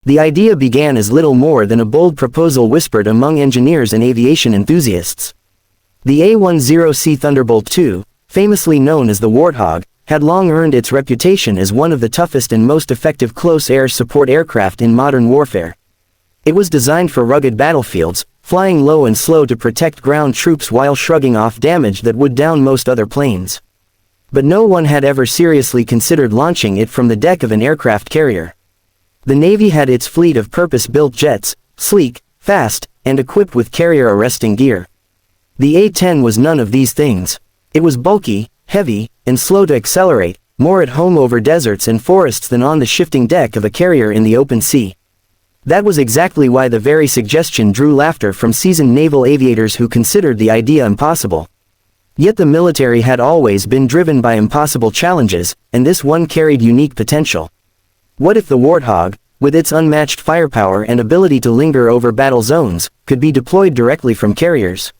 The idea began as little more than a bold proposal whispered among engineers and aviation enthusiasts. The A-10C Thunderbolt II, famously known as the Warthog, had long earned its reputation as one of the toughest and most effective close air support aircraft in modern warfare. It was designed for rugged battlefields, flying low and slow to protect ground troops while shrugging off damage that would down most other planes. But no one had ever seriously considered launching it from the deck of an aircraft carrier. The Navy had its fleet of purpose-built jets, sleek, fast, and equipped with carrier-arresting gear. The A-10 was none of these things. It was bulky, heavy, and slow to accelerate, more at home over deserts and forests than on the shifting deck of a carrier in the open sea. That was exactly why the very suggestion drew laughter from seasoned naval aviators who considered the idea impossible. Yet the military had always been driven by impossible challenges, and this one carried unique potential. What if the Warthog, with its unmatched firepower and ability to linger over battle zones, could be deployed directly from carriers?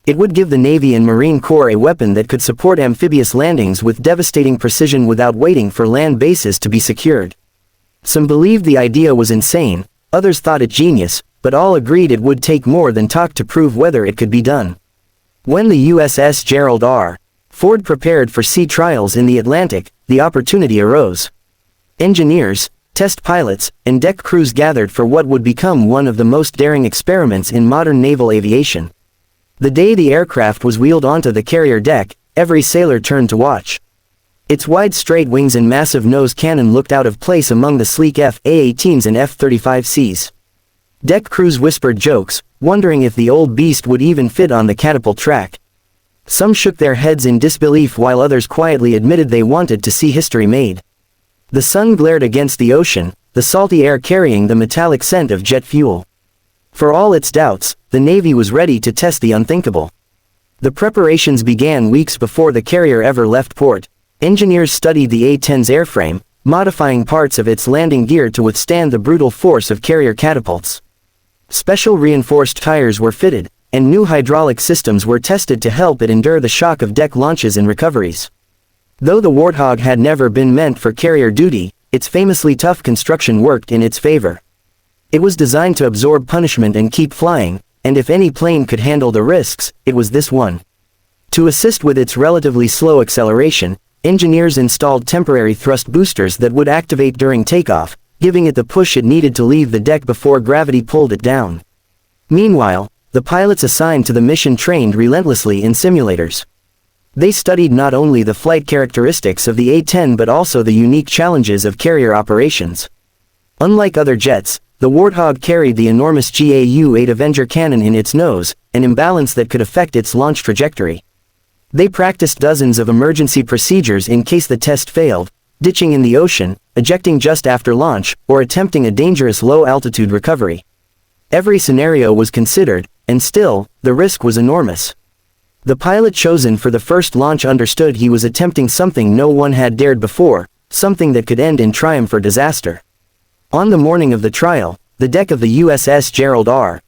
It would give the Navy and Marine Corps a weapon that could support amphibious landings with devastating precision without waiting for land bases to be secured. Some believed the idea was insane, others thought it genius, but all agreed it would take more than talk to prove whether it could be done. When the USS Gerald R. Ford prepared for sea trials in the Atlantic, the opportunity arose. Engineers, test pilots, and deck crews gathered for what would become one of the most daring experiments in modern naval aviation. The day the aircraft was wheeled onto the carrier deck, every sailor turned to watch. Its wide straight wings and massive nose cannon looked out of place among the sleek F/A-18s and F-35Cs. Deck crews whispered jokes, wondering if the old beast would even fit on the catapult track. Some shook their heads in disbelief while others quietly admitted they wanted to see history made. The sun glared against the ocean, the salty air carrying the metallic scent of jet fuel. For all its doubts, the Navy was ready to test the unthinkable. The preparations began weeks before the carrier ever left port. Engineers studied the A-10's airframe, modifying parts of its landing gear to withstand the brutal force of carrier catapults. Special reinforced tires were fitted, and new hydraulic systems were tested to help it endure the shock of deck launches and recoveries. Though the Warthog had never been meant for carrier duty, its famously tough construction worked in its favor. It was designed to absorb punishment and keep flying, and if any plane could handle the risks, it was this one. To assist with its relatively slow acceleration, engineers installed temporary thrust boosters that would activate during takeoff, giving it the push it needed to leave the deck before gravity pulled it down. Meanwhile, the pilots assigned to the mission trained relentlessly in simulators. They studied not only the flight characteristics of the A-10 but also the unique challenges of carrier operations. Unlike other jets, the Warthog carried the enormous GAU-8 Avenger cannon in its nose, an imbalance that could affect its launch trajectory. They practiced dozens of emergency procedures in case the test failed, ditching in the ocean, ejecting just after launch, or attempting a dangerous low-altitude recovery. Every scenario was considered, and still, the risk was enormous. The pilot chosen for the first launch understood he was attempting something no one had dared before, something that could end in triumph or disaster. On the morning of the trial, the deck of the USS Gerald R.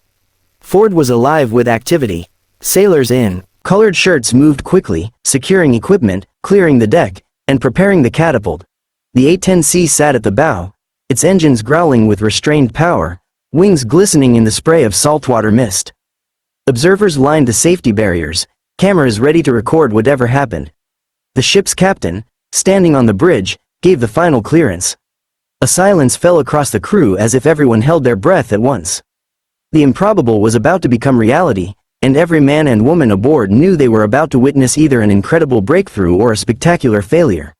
Ford was alive with activity. Sailors in colored shirts moved quickly, securing equipment, clearing the deck, and preparing the catapult. The A-10C sat at the bow, its engines growling with restrained power, wings glistening in the spray of saltwater mist. Observers lined the safety barriers, cameras ready to record whatever happened. The ship's captain, standing on the bridge, gave the final clearance. A silence fell across the crew as if everyone held their breath at once. The improbable was about to become reality, and every man and woman aboard knew they were about to witness either an incredible breakthrough or a spectacular failure.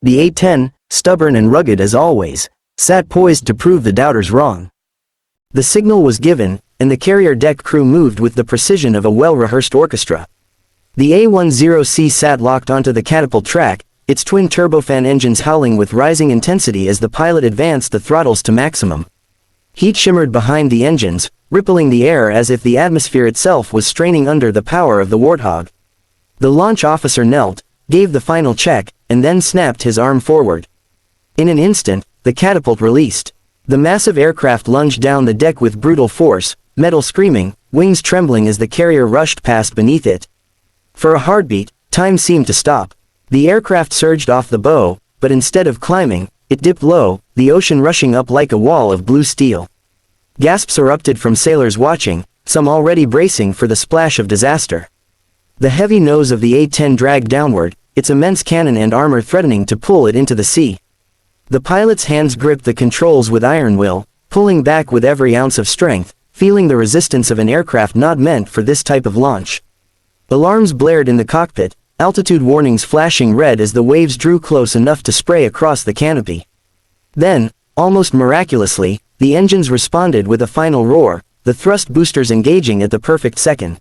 The A-10, stubborn and rugged as always, sat poised to prove the doubters wrong. The signal was given, and the carrier deck crew moved with the precision of a well-rehearsed orchestra. The A-10C sat locked onto the catapult track, its twin turbofan engines howling with rising intensity as the pilot advanced the throttles to maximum. Heat shimmered behind the engines, rippling the air as if the atmosphere itself was straining under the power of the Warthog. The launch officer knelt, gave the final check, and then snapped his arm forward. In an instant, the catapult released. The massive aircraft lunged down the deck with brutal force, metal screaming, wings trembling as the carrier rushed past beneath it. For a heartbeat, time seemed to stop. The aircraft surged off the bow, but instead of climbing, it dipped low, the ocean rushing up like a wall of blue steel. Gasps erupted from sailors watching, some already bracing for the splash of disaster. The heavy nose of the A-10 dragged downward, its immense cannon and armor threatening to pull it into the sea. The pilot's hands gripped the controls with iron will, pulling back with every ounce of strength, feeling the resistance of an aircraft not meant for this type of launch. Alarms blared in the cockpit, altitude warnings flashing red as the waves drew close enough to spray across the canopy. Then, almost miraculously, the engines responded with a final roar, the thrust boosters engaging at the perfect second.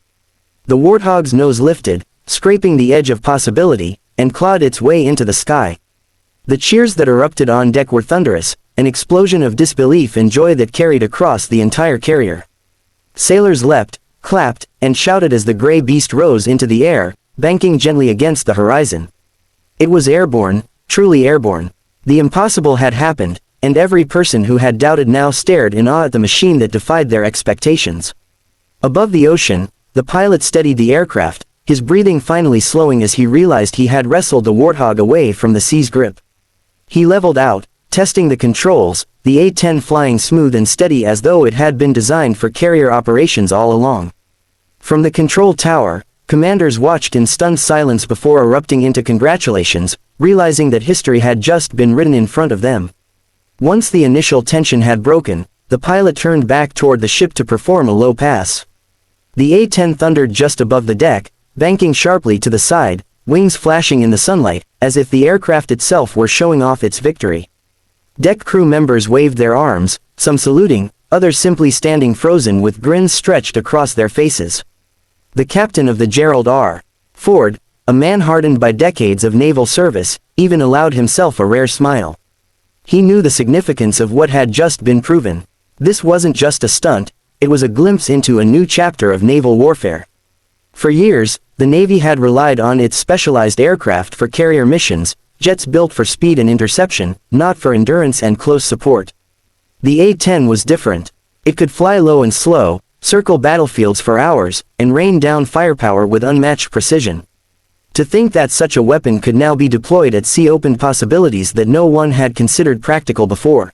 The Warthog's nose lifted, scraping the edge of possibility, and clawed its way into the sky. The cheers that erupted on deck were thunderous, an explosion of disbelief and joy that carried across the entire carrier. Sailors leapt, clapped, and shouted as the gray beast rose into the air, banking gently against the horizon. It was airborne, truly airborne. The impossible had happened, and every person who had doubted now stared in awe at the machine that defied their expectations. Above the ocean, the pilot steadied the aircraft, his breathing finally slowing as he realized he had wrestled the Warthog away from the sea's grip. He leveled out, testing the controls, the A-10 flying smooth and steady as though it had been designed for carrier operations all along. From the control tower, commanders watched in stunned silence before erupting into congratulations, realizing that history had just been written in front of them. Once the initial tension had broken, the pilot turned back toward the ship to perform a low pass. The A-10 thundered just above the deck, banking sharply to the side, wings flashing in the sunlight, as if the aircraft itself were showing off its victory. Deck crew members waved their arms, some saluting, others simply standing frozen with grins stretched across their faces. The captain of the Gerald R. Ford, a man hardened by decades of naval service, even allowed himself a rare smile. He knew the significance of what had just been proven. This wasn't just a stunt, it was a glimpse into a new chapter of naval warfare. For years, the Navy had relied on its specialized aircraft for carrier missions, jets built for speed and interception, not for endurance and close support. The A-10 was different. It could fly low and slow, circle battlefields for hours, and rain down firepower with unmatched precision. To think that such a weapon could now be deployed at sea opened possibilities that no one had considered practical before.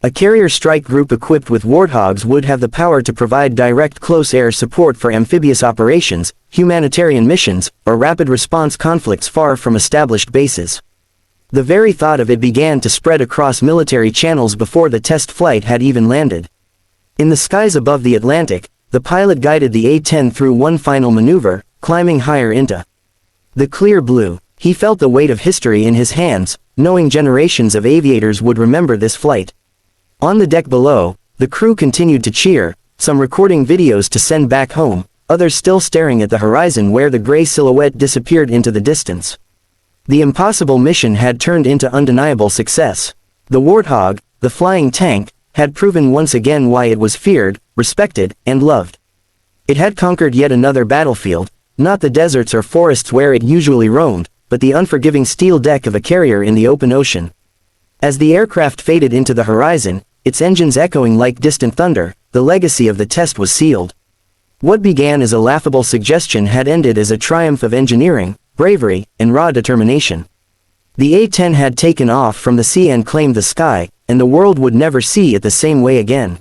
A carrier strike group equipped with Warthogs would have the power to provide direct close air support for amphibious operations, humanitarian missions, or rapid response conflicts far from established bases. The very thought of it began to spread across military channels before the test flight had even landed. In the skies above the Atlantic, the pilot guided the A-10 through one final maneuver, climbing higher into the clear blue. He felt the weight of history in his hands, knowing generations of aviators would remember this flight. On the deck below, the crew continued to cheer, some recording videos to send back home, others still staring at the horizon where the gray silhouette disappeared into the distance. The impossible mission had turned into undeniable success. The Warthog, the flying tank, had proven once again why it was feared, respected, and loved. It had conquered yet another battlefield, not the deserts or forests where it usually roamed, but the unforgiving steel deck of a carrier in the open ocean. As the aircraft faded into the horizon, its engines echoing like distant thunder, the legacy of the test was sealed. What began as a laughable suggestion had ended as a triumph of engineering, bravery, and raw determination. The A-10 had taken off from the sea and claimed the sky, and the world would never see it the same way again.